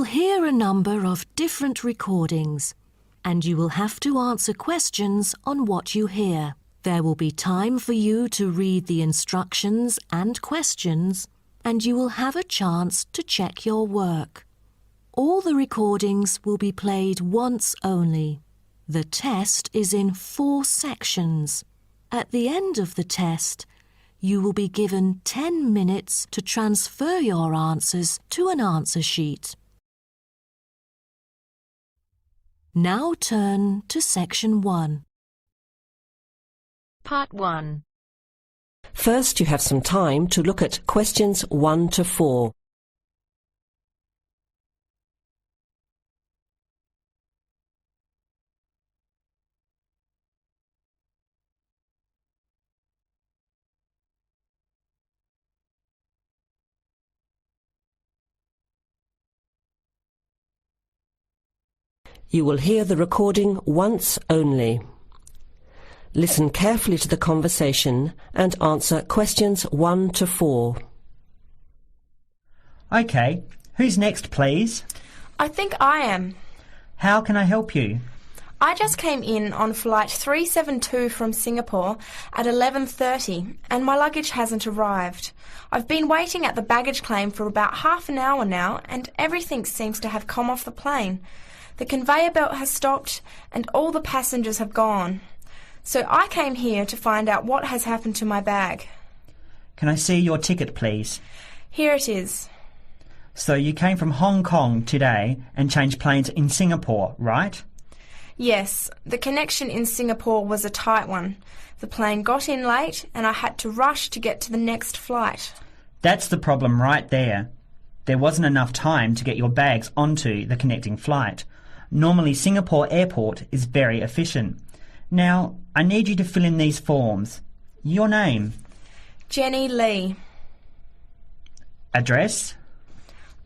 will hear a number of different recordings, and you will have to answer questions on what you hear. There will be time for you to read the instructions and questions, and you will have a chance to check your work. All the recordings will be played once only. The test is in 4 sections. At the end of the test, you will be given 10 minutes to transfer your answers to an answer sheet. Now turn to Section 1. Part 1. First, you have some time to look at questions 1 to 4. You will hear the recording once only. Listen carefully to the conversation and answer questions 1 to 4. OK, who's next, please? I think I am. How can I help you? I just came in on flight 372 from Singapore at 11:30 and my luggage hasn't arrived. I've been waiting at the baggage claim for about half an hour now and everything seems to have come off the plane. The conveyor belt has stopped and all the passengers have gone. So I came here to find out what has happened to my bag. Can I see your ticket, please? Here it is. So you came from Hong Kong today and changed planes in Singapore, right? Yes, the connection in Singapore was a tight one. The plane got in late and I had to rush to get to the next flight. That's the problem right there. There wasn't enough time to get your bags onto the connecting flight. Normally, Singapore Airport is very efficient. Now, I need you to fill in these forms. Your name? Jenny Lee. Address?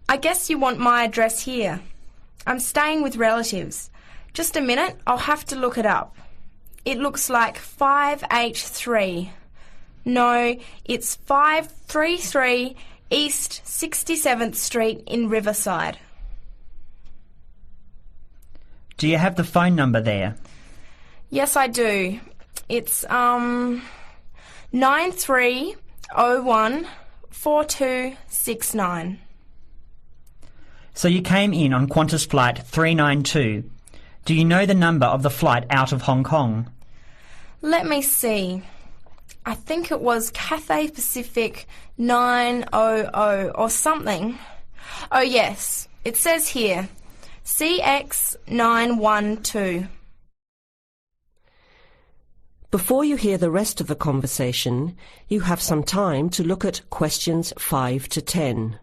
I guess you want my address here. I'm staying with relatives. Just a minute, I'll have to look it up. It looks like 583. No, it's 533 East 67th Street in Riverside. Do you have the phone number there? Yes, I do. It's 93014269. So you came in on Qantas Flight 392. Do you know the number of the flight out of Hong Kong? Let me see. I think it was Cathay Pacific 900 or something. Oh yes, it says here, CX912. Before you hear the rest of the conversation, you have some time to look at questions 5 to 10.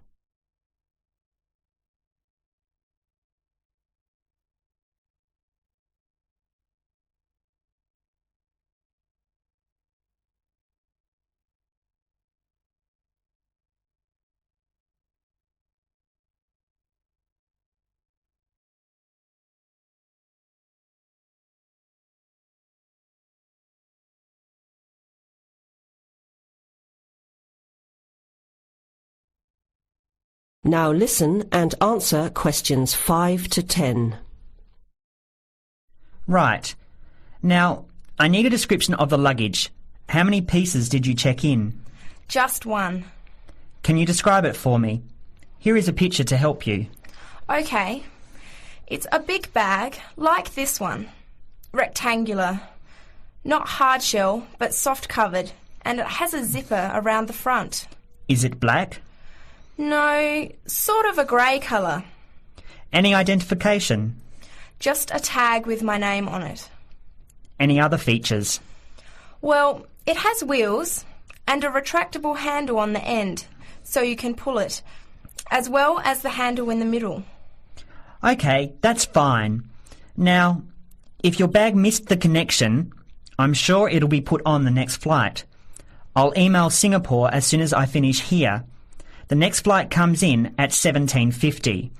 Now listen and answer questions 5 to 10. Right. Now, I need a description of the luggage. How many pieces did you check in? Just one. Can you describe it for me? Here is a picture to help you. Okay. It's a big bag, like this one. Rectangular. Not hard shell, but soft covered, and it has a zipper around the front. Is it black? No, sort of a grey colour. Any identification? Just a tag with my name on it. Any other features? Well, it has wheels and a retractable handle on the end, so you can pull it, as well as the handle in the middle. OK, that's fine. Now, if your bag missed the connection, I'm sure it'll be put on the next flight. I'll email Singapore as soon as I finish here. The next flight comes in at 17:50.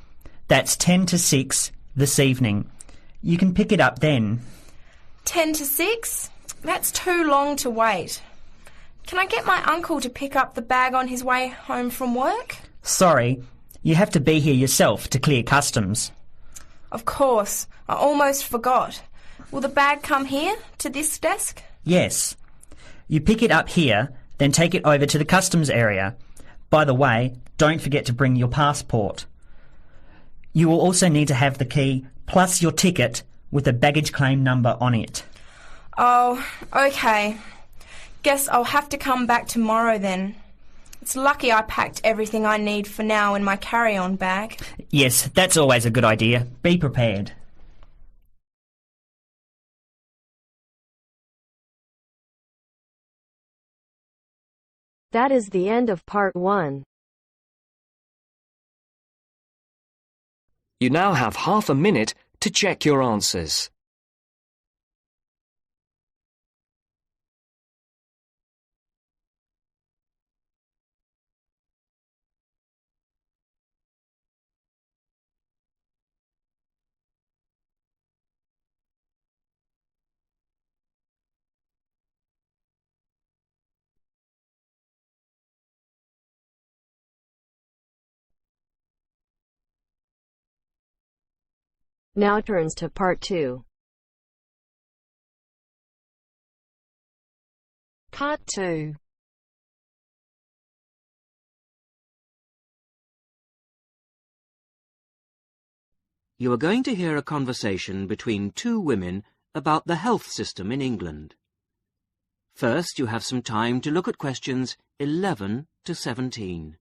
That's 10 to 6 this evening. You can pick it up then. 10 to 6? That's too long to wait. Can I get my uncle to pick up the bag on his way home from work? Sorry, You have to be here yourself to clear customs. Of course. I almost forgot. Will the bag come here, to this desk? Yes. You pick it up here, then take it over to the customs area. By the way, don't forget to bring your passport. You will also need to have the key plus your ticket with a baggage claim number on it. Oh, okay. Guess I'll have to come back tomorrow then. It's lucky I packed everything I need for now in my carry-on bag. Yes, that's always a good idea. Be prepared. That is the end of part 1. You now have half a minute to check your answers. Now turns to part 2. Part 2. You are going to hear a conversation between two women about the health system in England. First, you have some time to look at questions 11 to 17.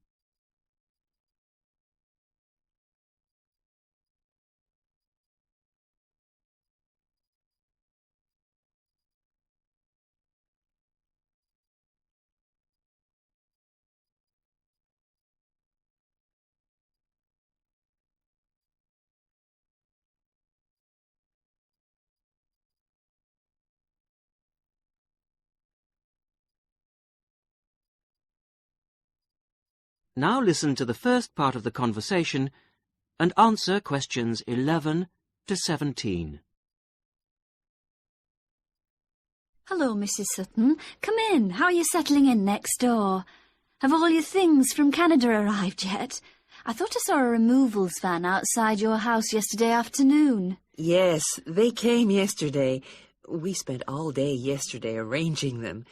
Now listen to the first part of the conversation and answer questions 11 to 17. Hello, Mrs. Sutton. Come in. How are you settling in next door? Have all your things from Canada arrived yet? I thought I saw a removals van outside your house yesterday afternoon. Yes, they came yesterday. We spent all day yesterday arranging them.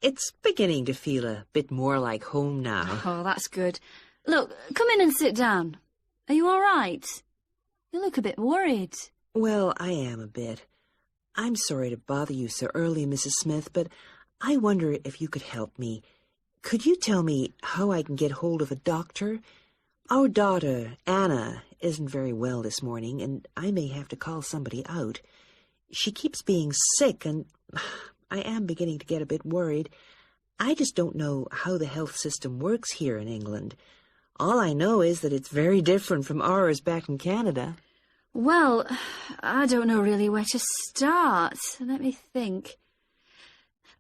It's beginning to feel a bit more like home now. Oh, that's good. Look, come in and sit down. Are you all right? You look a bit worried. Well, I am a bit. I'm sorry to bother you so early, Mrs. Smith, but I wonder if you could help me. Could you tell me how I can get hold of a doctor? Our daughter, Anna, isn't very well this morning, and I may have to call somebody out. She keeps being sick, and I am beginning to get a bit worried. I just don't know how the health system works here in England. All I know is that it's very different from ours back in Canada. Well, I don't know really where to start. Let me think.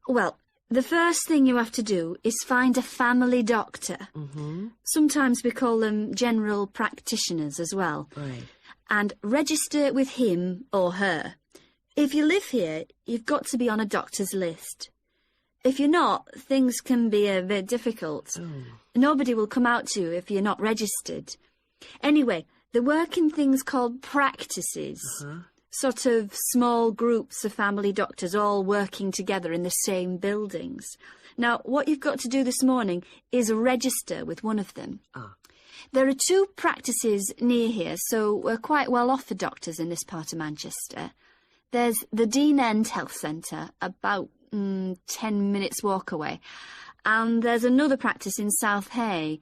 Well, the first thing you have to do is find a family doctor. Mm-hmm. Sometimes we call them general practitioners as well. Right. And register with him or her. If you live here, you've got to be on a doctor's list. If you're not, things can be a bit difficult. Oh. Nobody will come out to you if you're not registered. Anyway, they work in things called practices. Uh-huh. Sort of small groups of family doctors all working together in the same buildings. Now, what you've got to do this morning is register with one of them. Ah. There are 2 practices near here, so we're quite well off for doctors in this part of Manchester. There's the Dean End Health Centre, about 10 minutes walk away. And there's another practice in South Hay.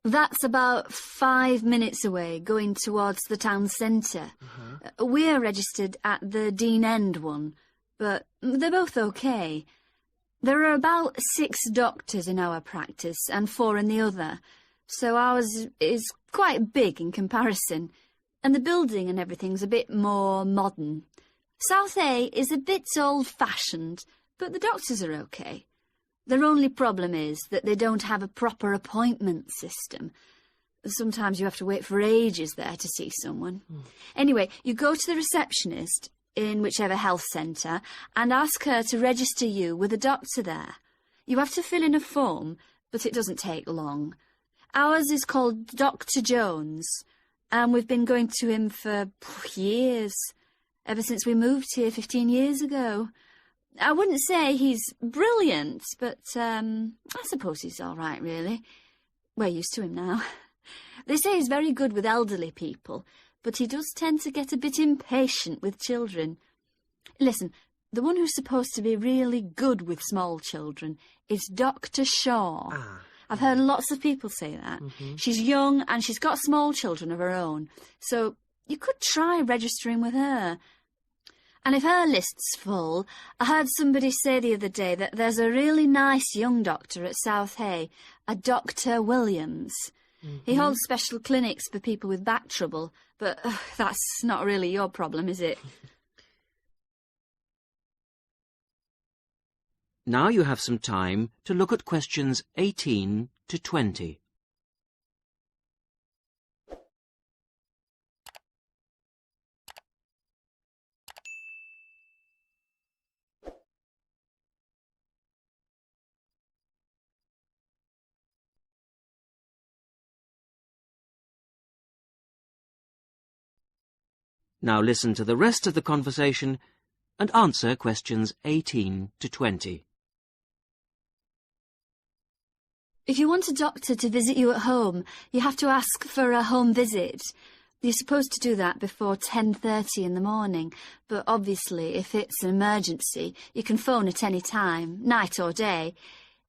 That's about 5 minutes away, going towards the town centre. Uh-huh. We're registered at the Dean End one, but they're both okay. There are about 6 doctors in our practice and 4 in the other, so ours is quite big in comparison, and the building and everything's a bit more modern. South A is a bit old-fashioned, but the doctors are okay. Their only problem is that they don't have a proper appointment system. Sometimes you have to wait for ages there to see someone. Anyway, you go to the receptionist in whichever health centre and ask her to register you with a doctor there. You have to fill in a form, but it doesn't take long. Ours is called Dr. Jones, and we've been going to him for years, ever since we moved here 15 years ago. I wouldn't say he's brilliant, but I suppose he's all right, really. We're used to him now. They say he's very good with elderly people, but he does tend to get a bit impatient with children. Listen, the one who's supposed to be really good with small children is Dr. Shaw. I've heard lots of people say that. She's young and she's got small children of her own, so you could try registering with her. And if her list's full, I heard somebody say the other day that there's a really nice young doctor at South Hay, a Dr. Williams. He holds special clinics for people with back trouble, but that's not really your problem, is it? Now you have some time to look at questions 18 to 20. Now listen to the rest of the conversation and answer questions 18 to 20. If you want a doctor to visit you at home, you have to ask for a home visit. You're supposed to do that before 10:30 in the morning, but obviously if it's an emergency, you can phone at any time, night or day.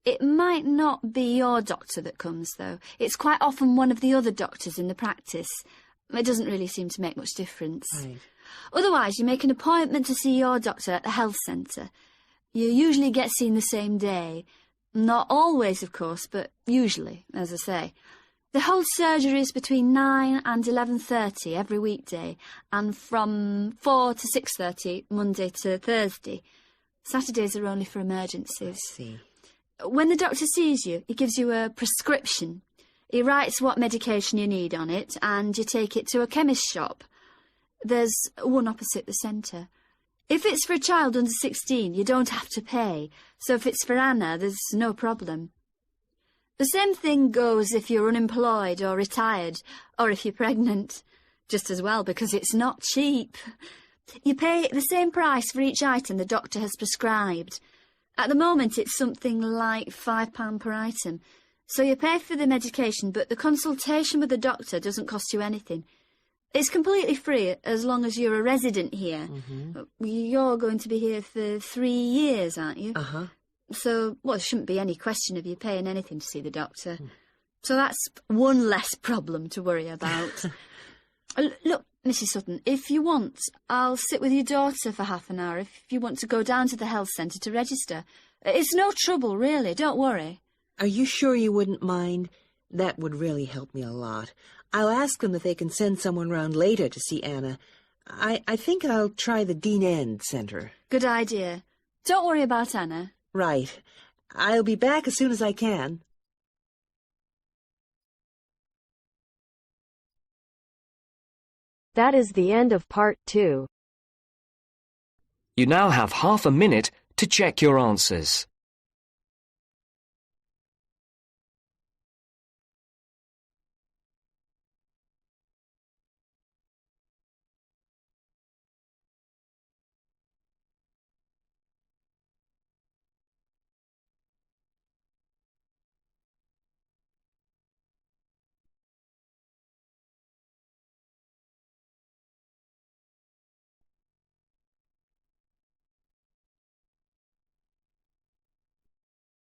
It might not be your doctor that comes, though. It's quite often one of the other doctors in the practice. It doesn't really seem to make much difference. Right. Otherwise, you make an appointment to see your doctor at the health centre. You usually get seen the same day. Not always, of course, but usually, as I say. They hold surgeries between 9 and 11:30 every weekday, and from 4 to 6:30 Monday to Thursday. Saturdays are only for emergencies. I see. When the doctor sees you, he gives you a prescription. He writes what medication you need on it, and you take it to a chemist's shop. There's one opposite the centre. If it's for a child under 16, you don't have to pay, so if it's for Anna, there's no problem. The same thing goes if you're unemployed or retired, or if you're pregnant. Just as well, because it's not cheap. You pay the same price for each item the doctor has prescribed. At the moment, it's something like £5 per item. So you pay for the medication, but the consultation with the doctor doesn't cost you anything. It's completely free as long as you're a resident here. You're going to be here for 3 years, aren't you? So, well, there shouldn't be any question of you paying anything to see the doctor. So that's one less problem to worry about. Look, Mrs. Sutton, if you want, I'll sit with your daughter for half an hour if you want to go down to the health centre to register. It's no trouble, really, don't worry. Are you sure you wouldn't mind? That would really help me a lot. I'll ask them if they can send someone round later to see Anna. I think I'll try the Dean End Centre. Good idea. Don't worry about Anna. Right. I'll be back as soon as I can. That is the end of part 2. You now have half a minute to check your answers.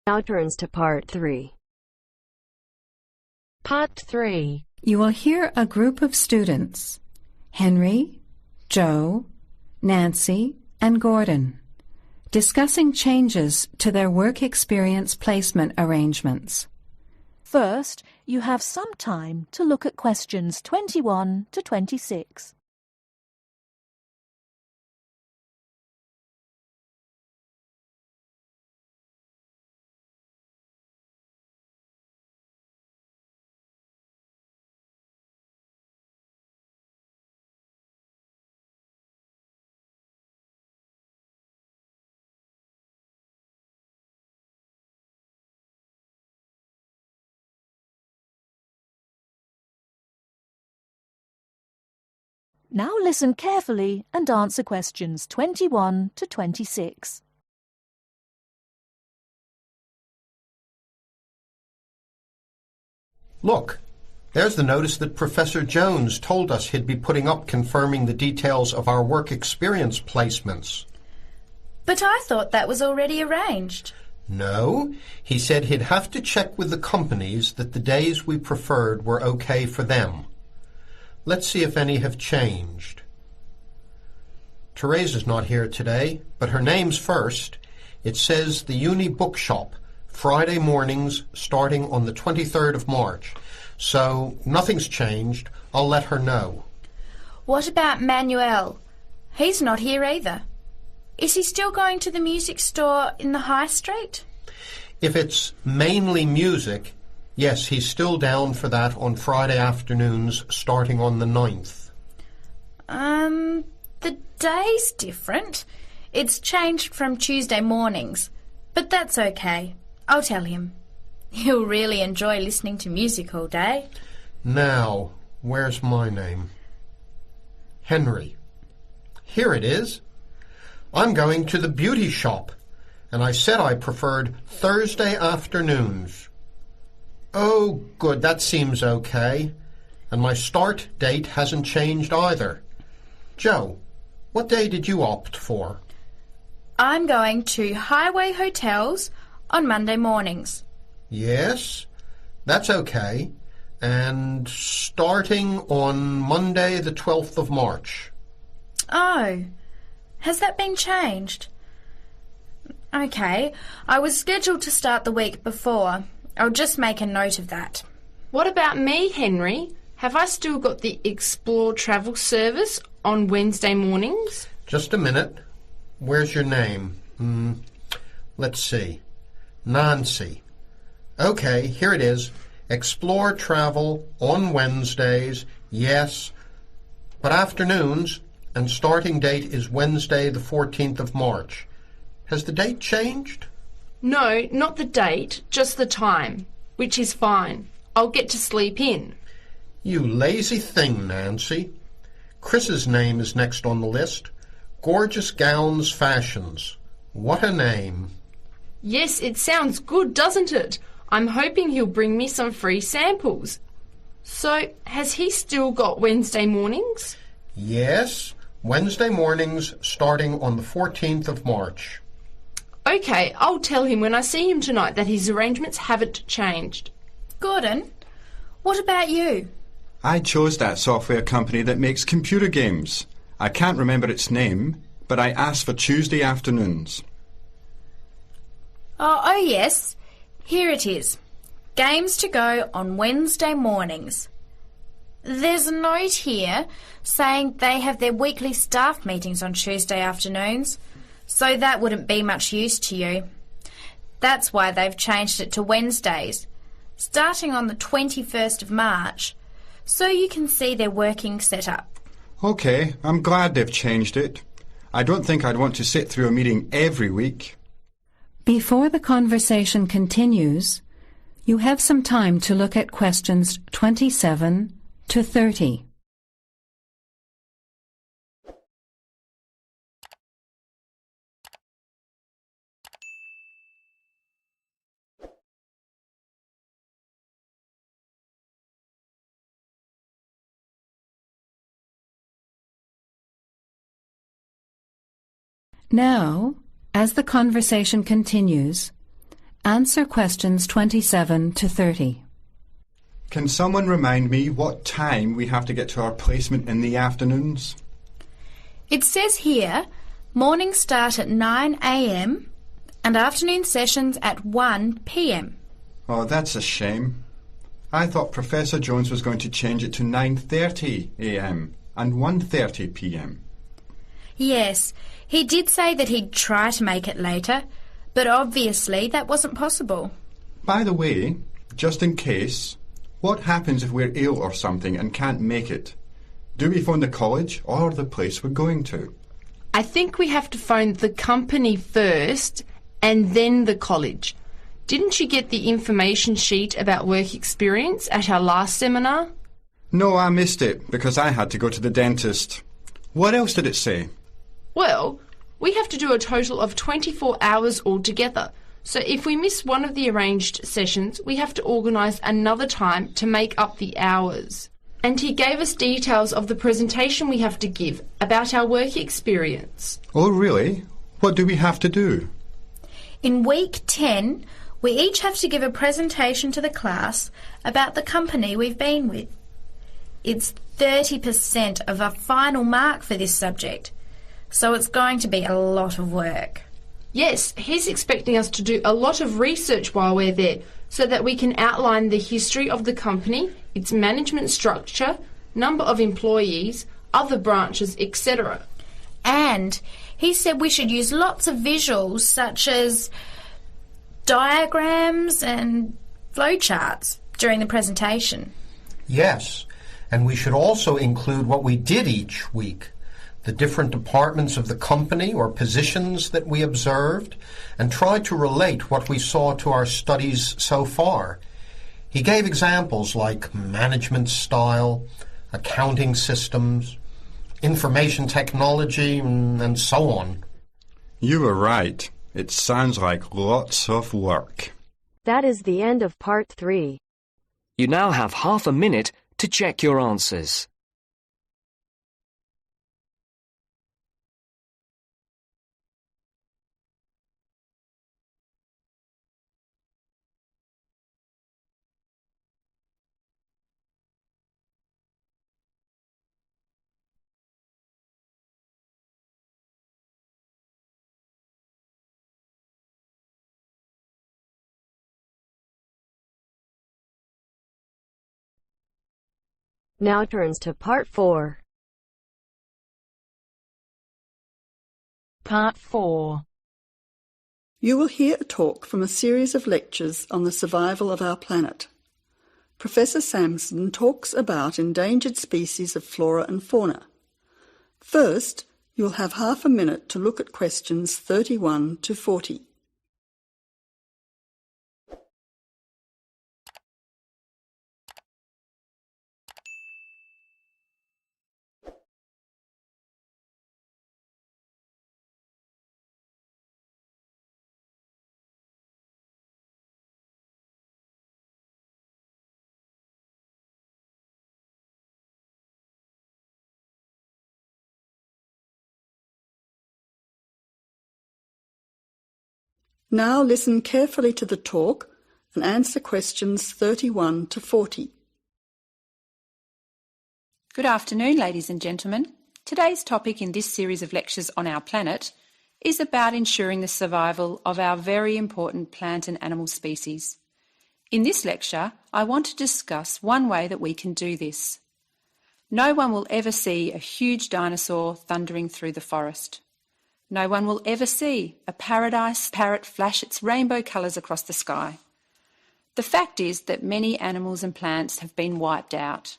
Now turns to part 3. Part 3. You will hear a group of students, Henry, Joe, Nancy, and Gordon, discussing changes to their work experience placement arrangements. First, you have some time to look at questions 21 to 26. Now listen carefully and answer questions 21 to 26. Look, there's the notice that Professor Jones told us he'd be putting up confirming the details of our work experience placements. But I thought that was already arranged. No, he said he'd have to check with the companies that the days we preferred were okay for them. Let's see if any have changed. Teresa's not here today, but her name's first. It says the Uni Bookshop, Friday mornings starting on the 23rd of March. So nothing's changed. I'll let her know. What about Manuel? He's not here either. Is he still going to the music store in the High Street? If it's mainly music, yes, he's still down for that on Friday afternoons starting on the 9th. The day's different. It's changed from Tuesday mornings, but that's okay. I'll tell him. He'll really enjoy listening to music all day. Now, where's my name? Henry. Here it is. I'm going to the beauty shop, and I said I preferred Thursday afternoons. Oh, good, that seems okay. And my start date hasn't changed either. Joe, what day did you opt for? I'm going to Highway Hotels on Monday mornings. Yes, that's okay. And starting on Monday the 12th of March. Oh, has that been changed? Okay, I was scheduled to start the week before. I'll just make a note of that. What about me, Henry? Have I still got the Explore travel service on Wednesday mornings? Just a minute. Where's your name? Let's see. Nancy. Okay, here it is. Explore travel on Wednesdays, yes, but afternoons, and starting date is Wednesday the 14th of March. Has the date changed? No, not the date, just the time, which is fine. I'll get to sleep in. You lazy thing, Nancy. Chris's name is next on the list. Gorgeous Gowns Fashions. What a name. Yes, it sounds good, doesn't it? I'm hoping he'll bring me some free samples. So, has he still got Wednesday mornings? Yes, Wednesday mornings starting on the 14th of March. Okay, I'll tell him when I see him tonight that his arrangements haven't changed. Gordon, what about you? I chose that software company that makes computer games. I can't remember its name, but I asked for Tuesday afternoons. Oh, yes. Here it is. Games to go on Wednesday mornings. There's a note here saying they have their weekly staff meetings on Tuesday afternoons, so that wouldn't be much use to you. That's why they've changed it to Wednesdays, starting on the 21st of March, so you can see their working setup. Okay, I'm glad they've changed it. I don't think I'd want to sit through a meeting every week. Before the conversation continues, you have some time to look at questions 27 to 30. Now, as the conversation continues, answer questions 27 to 30. Can someone remind me what time we have to get to our placement in the afternoons? It says here, mornings start at 9 a.m. and afternoon sessions at 1 p.m. Oh, that's a shame. I thought Professor Jones was going to change it to 9:30 a.m. and 1:30 p.m. Yes, he did say that he'd try to make it later, but obviously that wasn't possible. By the way, just in case, what happens if we're ill or something and can't make it? Do we phone the college or the place we're going to? I think we have to phone the company first and then the college. Didn't you get the information sheet about work experience at our last seminar? No, I missed it because I had to go to the dentist. What else did it say? Well, we have to do a total of 24 hours altogether. So if we miss one of the arranged sessions, we have to organise another time to make up the hours. And he gave us details of the presentation we have to give about our work experience. Oh, really? What do we have to do? In week 10, we each have to give a presentation to the class about the company we've been with. It's 30% of our final mark for this subject, so it's going to be a lot of work. Yes, he's expecting us to do a lot of research while we're there so that we can outline the history of the company, its management structure, number of employees, other branches, etc. And he said we should use lots of visuals such as diagrams and flowcharts during the presentation. Yes, and we should also include what we did each week, the different departments of the company or positions that we observed, and try to relate what we saw to our studies so far. He gave examples like management style, accounting systems, information technology, and so on. You were right. It sounds like lots of work. That is the end of part 3. You now have half a minute to check your answers. Now turns to part 4. Part 4. You will hear a talk from a series of lectures on the survival of our planet. Professor Samson talks about endangered species of flora and fauna. First, you'll have half a minute to look at questions 31 to 40. Now listen carefully to the talk and answer questions 31 to 40. Good afternoon, ladies and gentlemen. Today's topic in this series of lectures on our planet is about ensuring the survival of our very important plant and animal species. In this lecture, I want to discuss one way that we can do this. No one will ever see a huge dinosaur thundering through the forest. No one will ever see a paradise parrot flash its rainbow colours across the sky. The fact is that many animals and plants have been wiped out.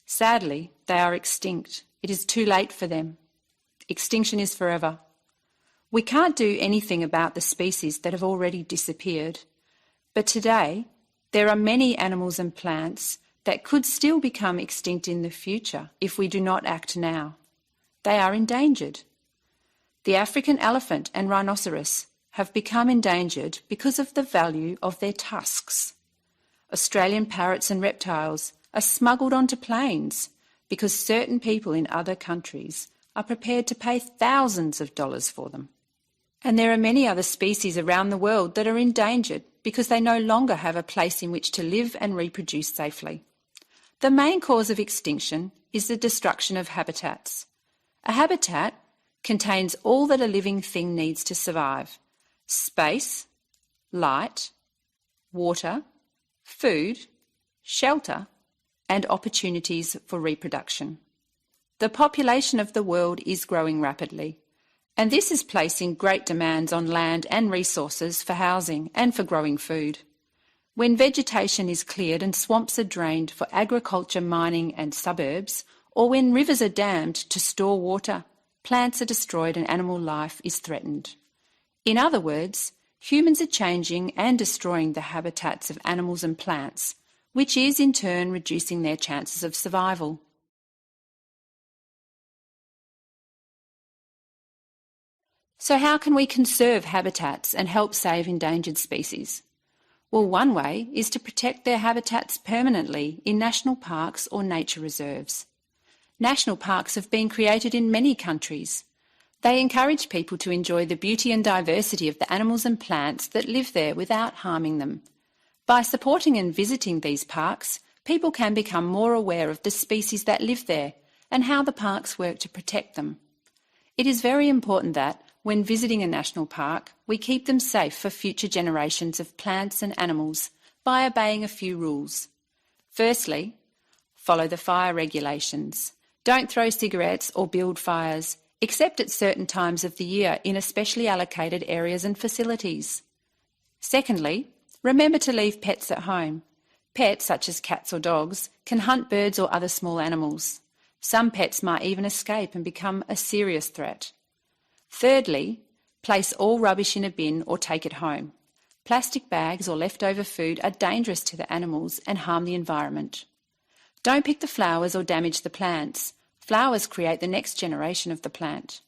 Sadly, they are extinct. It is too late for them. Extinction is forever. We can't do anything about the species that have already disappeared. But today, there are many animals and plants that could still become extinct in the future if we do not act now. They are endangered. The African elephant and rhinoceros have become endangered because of the value of their tusks. Australian parrots and reptiles are smuggled onto planes because certain people in other countries are prepared to pay thousands of dollars for them. And there are many other species around the world that are endangered because they no longer have a place in which to live and reproduce safely. The main cause of extinction is the destruction of habitats. A habitat contains all that a living thing needs to survive: space, light, water, food, shelter, and opportunities for reproduction. The population of the world is growing rapidly, and this is placing great demands on land and resources for housing and for growing food. When vegetation is cleared and swamps are drained for agriculture, mining and suburbs, or when rivers are dammed to store water, plants are destroyed and animal life is threatened. In other words, humans are changing and destroying the habitats of animals and plants, which is in turn reducing their chances of survival. So how can we conserve habitats and help save endangered species? Well, one way is to protect their habitats permanently in national parks or nature reserves. National parks have been created in many countries. They encourage people to enjoy the beauty and diversity of the animals and plants that live there without harming them. By supporting and visiting these parks, people can become more aware of the species that live there and how the parks work to protect them. It is very important that, when visiting a national park, we keep them safe for future generations of plants and animals by obeying a few rules. Firstly, follow the fire regulations. Don't throw cigarettes or build fires, except at certain times of the year in especially allocated areas and facilities. Secondly, remember to leave pets at home. Pets, such as cats or dogs, can hunt birds or other small animals. Some pets might even escape and become a serious threat. Thirdly, place all rubbish in a bin or take it home. Plastic bags or leftover food are dangerous to the animals and harm the environment. Don't pick the flowers or damage the plants. Flowers create the next generation of the plant.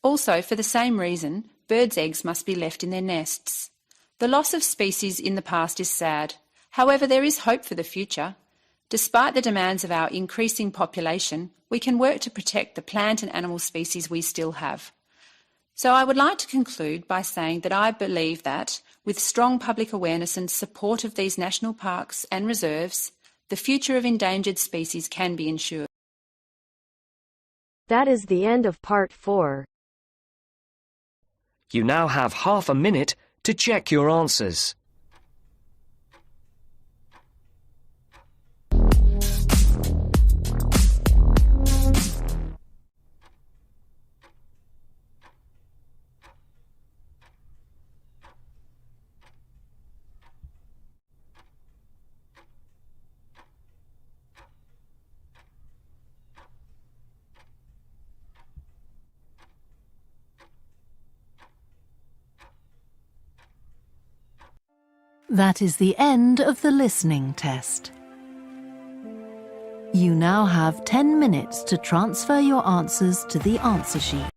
Also, for the same reason, birds' eggs must be left in their nests. The loss of species in the past is sad. However, there is hope for the future. Despite the demands of our increasing population, we can work to protect the plant and animal species we still have. So I would like to conclude by saying that I believe that, with strong public awareness and support of these national parks and reserves, the future of endangered species can be ensured. That is the end of part 4. You now have half a minute to check your answers. That is the end of the listening test. You now have 10 minutes to transfer your answers to the answer sheet.